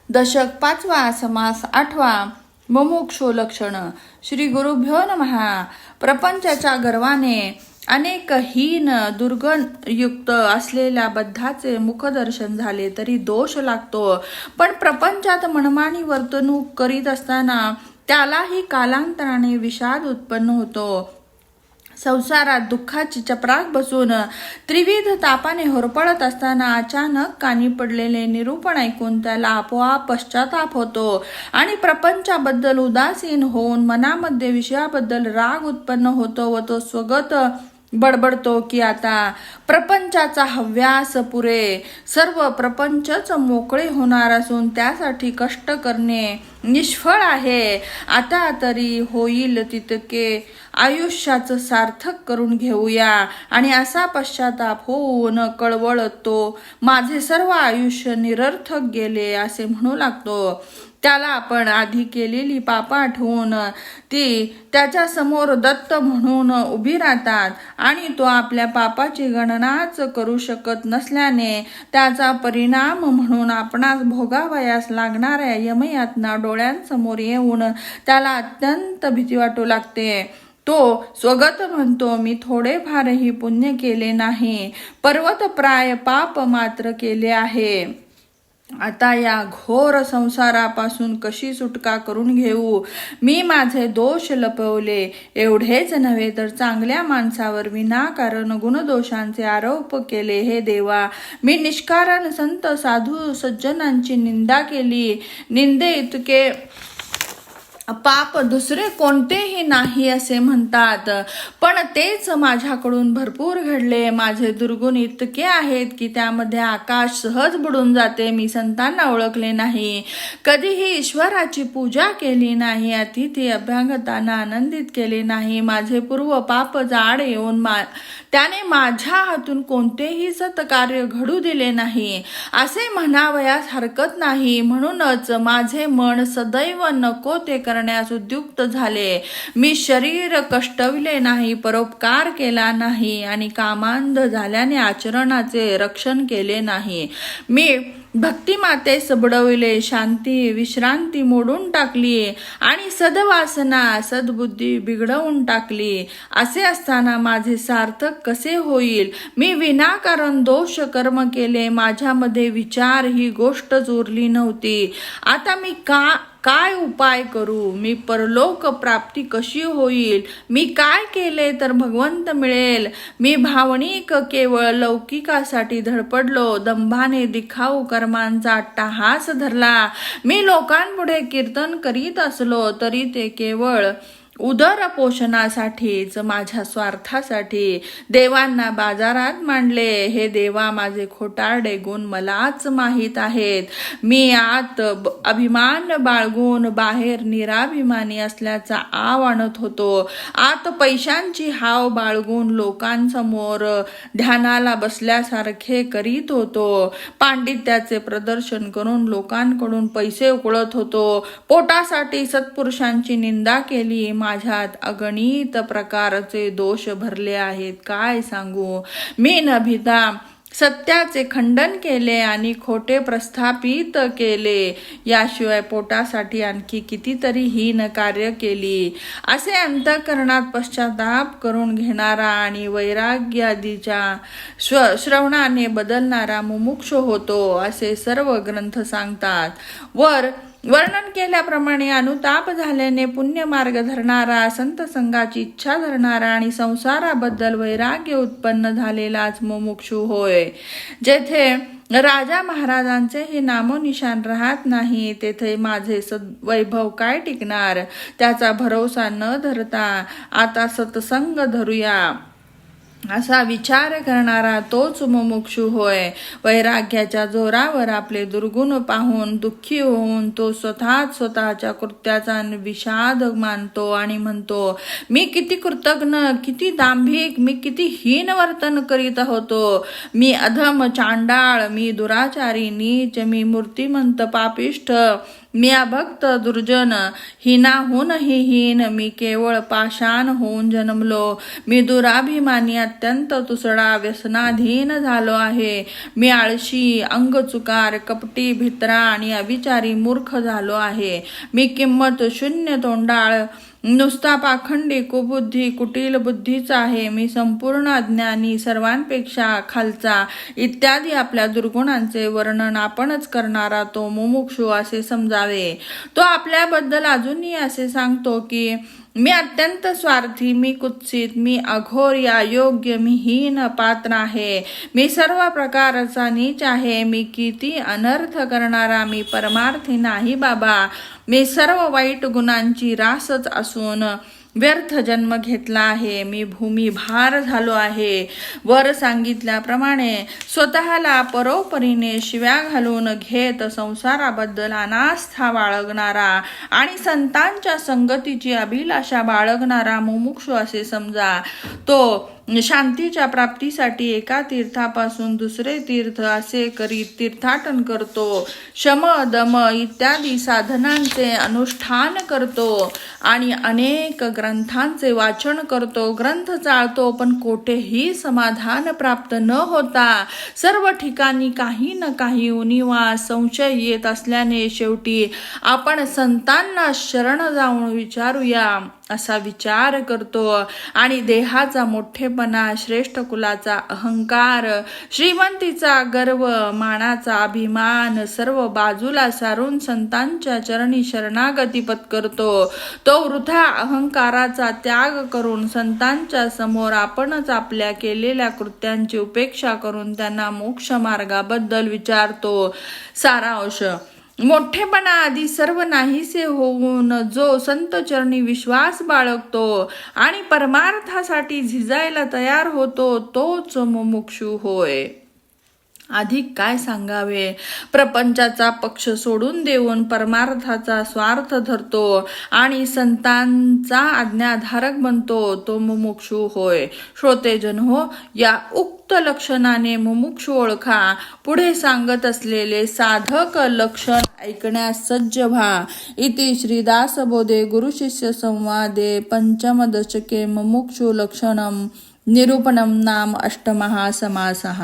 दशक 5वा समास 8वा मुमुक्षु लक्षण. श्री गुरुभ्यो नमः. प्रपंचाच्या गर्वाने अनेक हीन दुर्गुणयुक्त असलेल्या बद्धाचे मुखदर्शन झाले तरी दोष लागतो, पण प्रपंचात मनमानी वर्तणूक करीत असताना त्यालाही कालांतराने विषाद उत्पन्न होतो. संसारात दुःखाची चपराक बसून त्रिविध तापाने होरपळत असताना अचानक कानी पडलेले निरूपण ऐकून त्याला आपोआप पश्चाताप होतो आणि प्रपंचाबद्दल उदासीन होऊन मनामध्ये विषयाबद्दल राग उत्पन्न होतो व तो स्वगत बडबडतो की आता प्रपंचाचा हव्यास पुरे, सर्व प्रपंचच मोकळे होणार असून त्यासाठी कष्ट करणे निष्फळ आहे. आता तरी होईल तितके आयुष्याचं सार्थक करून घेऊया. आणि असा पश्चाताप होऊन कळवळतो माझे सर्व आयुष्य निरर्थक गेले असे म्हणू लागतो. त्याला आपण आधी केलेली पापं आठवून ती त्याच्या समोर दत्त म्हणून उभी राहतात आणि तो आपल्या पापाची गणनाच करू शकत नसल्याने त्याचा परिणाम म्हणून आपणास भोगावयास लागणाऱ्या यमयातना डोळ्यांसमोर येऊन त्याला अत्यंत भीती वाटू लागते. तो स्वगत म्हणतो, मी थोडेफारही पुण्य केले नाही, पर्वतप्राय पाप मात्र केले आहे. आता या घोर संसारापासून कशी सुटका करून घेऊ? मी माझे दोष लपवले, एवढेच नव्हे तर चांगल्या माणसावर विनाकारण गुणदोषांचे आरोप केले. हे देवा, मी निष्कारण संत साधू सज्जनांची निंदा केली. निंदे इतके पाप दुसरे कोणतेही नाही असे म्हणतात, पण तेच माझ्याकडून भरपूर घडले. माझे दुर्गुण इतके आहेत की त्यामध्ये आकाश सहज बुडून जाते. मी संतांना ओळखले नाही, कधीही ईश्वराची पूजा केली नाही, अतिथी अभ्यागतांना आनंदित केले नाही. माझे पूर्व पाप जाड येऊन त्याने माझ्या हातून कोणतेही सत्कार्य घडू दिले नाही असे म्हणावयास हरकत नाही. म्हणूनच माझे मन सदैव नको ते करण्यास उद्युक्त झाले. मी शरीर कष्टविले नाही, परोपकार केला नाही आणि कामांध झाल्याने आचरणाचे रक्षण केले नाही. मी भक्तिमातेस बुडविले, शांती विश्रांती मोडून टाकली आणि सद्वासना सद्बुद्धी बिघडवून टाकली. असे असताना माझे सार्थक कसे होईल? मी विनाकारण दोष कर्म केले, माझ्यामध्ये विचार ही गोष्टच उरली नव्हती. आता मी काय उपाय करू? मी परलोक प्राप्ती कशी होईल? मी काय केले तर भगवंत मिळेल? मी भावनिक केवळ लौकिकासाठी धडपडलो, दंभाने दिखाऊ कर्मांचा अट्टाहास धरला. मी लोकांपुढे कीर्तन करीत असलो तरी ते केवळ उदरपोषणासाठीच, माझ्या स्वार्थासाठी देवांना बाजारात मांडले. हे देवा, माझे खोटारडे गुण मलाच माहीत आहेत. मी आत अभिमान बाळगून बाहेर निराभिमानी असल्याचा आव आणत होतो. आत पैशांची हाव बाळगून लोकांसमोर ध्यानाला बसल्यासारखे करीत होतो. पांडित्याचे प्रदर्शन करून लोकांकडून पैसे उकळत होतो. पोटासाठी सत्पुरुषांची निंदा केली. माझ्यात अगणित प्रकारचे दोष भरले आहेत, काय सांगू? मी न भिता सत्याचे खंडन केले आणि खोटे प्रस्थापित केले. याशिवाय पोटासाठी आणखी कितीतरी हीन कार्य केली. असे अंतःकरणात पश्चाताप करून घेणारा आणि वैराग्यादीच्या श्रवणाने बदलणारा मुमुक्षु होतो असे सर्व ग्रंथ सांगतात. वर्णन केल्याप्रमाणे अनुताप झाल्याने पुण्यमार्ग धरणारा, संत संघाची इच्छा धरणारा आणि संसाराबद्दल वैराग्य उत्पन्न झालेलाच मुमुक्षु होय. जेथे राजा महाराजांचेही नामोनिशाण राहत नाही तेथे माझे वैभव काय टिकणार? त्याचा भरोसा न धरता आता सत्संग धरूया असा विचार करणारा तोच मुमुक्षु होय. वैराग्याच्या जोरावर आपले दुर्गुण पाहून दुःखी होऊन तो स्वतःच्या कृत्याचा विषाद मानतो आणि म्हणतो, मी किती कृतज्ञ, किती दांभिक, मी किती हीन वर्तन करीत होतो. मी अधम चांडाळ, मी दुराचारी नीच, मी मूर्तिमंत पापिष्ठ, मी अभक्त दुर्जन, हिनाहूनही हीन, मी केवळ पाषाण होऊन जन्मलो. मी दुराभिमानी अत्यंत तुसडा व्यसनाधीन झालो आहे. मी आळशी, अंगचुकार, कपटी, भित्रा आणि अविचारी मूर्ख झालो आहे. मी किंमत शून्य, तोंडाळ, नुसता पाखंडी, कुबुद्धी, कुटील बुद्धीचा आहे. मी संपूर्ण अज्ञानी, सर्वांपेक्षा खालचा इत्यादी आपल्या दुर्गुणांचे वर्णन आपणच करणारा तो मुमुक्षू असे समजावे. तो आपल्याबद्दल अजूनही असे सांगतो की मी अत्यंत स्वार्थी, मी कुत्सित, मी अघोर, अयोग्य, मी हीन पात्र आहे. मी सर्व प्रकारचा नीच आहे. मी किती अनर्थ करणारा, मी परमार्थी नाही बाबा. मी सर्व वाईट गुणांची रासच असून व्यर्थ जन्म घेतला आहे. मी भूमिभार झालो आहे. वर सांगितल्याप्रमाणे स्वतःला परोपरीने शिव्या घालून घेत संसाराबद्दल अनास्था बाळगणारा आणि संतांच्या संगतीची अभिलाषा बाळगणारा मुमुक्षू असे समजा. तो शांतीच्या प्राप्तीसाठी एका तीर्थापासून दुसरे तीर्थ असे करीत तीर्थाटन करतो. शम, दम इत्यादी साधनांचे अनुष्ठान करतो आणि अनेक ग्रंथांचे वाचन करतो. ग्रंथ चाळतो, पण कोठेही समाधान प्राप्त न होता सर्व ठिकाणी काही न काही उणिवा, संशय येत असल्याने शेवटी आपण संतांना शरण जाऊन विचारूया असा विचार करतो आणि देहाचा मोठेपणा, श्रेष्ठ कुलाचा अहंकार, श्रीमंतीचा गर्व, मानाचा अभिमान सर्व बाजूला सारून संतांच्या चरणी शरणागती पत्करतो. तो वृथा अहंकाराचा त्याग करून संतांच्या समोर आपणच आपल्या केलेल्या कृत्यांची उपेक्षा करून त्यांना मोक्ष मार्गाबद्दल विचारतो. सारांश: मोठेपणा आधी सर्व नाहीसे होऊन जो संत चरणी विश्वास बाळगतो आणि परमार्थासाठी झिजायला तयार होतो तोच मुमुक्षू होय. अधिक काय सांगावे. प्रपंचाचा पक्ष सोडून देऊन परमार्थाचा स्वार्थ धरतो आणि संतांचा आज्ञाधारक बनतो तो मुमुक्षू होय. श्रोतेजन हो, या उक्त लक्षणाने मुमुक्षू ओळखा. पुढे सांगत असलेले साधक लक्षण ऐकण्यास सज्ज व्हा. इति श्रीदासबोधे गुरुशिष्य संवादे पंचम दशके मुमुक्षु लक्षणम निरूपणम नाम अष्टमः समासः.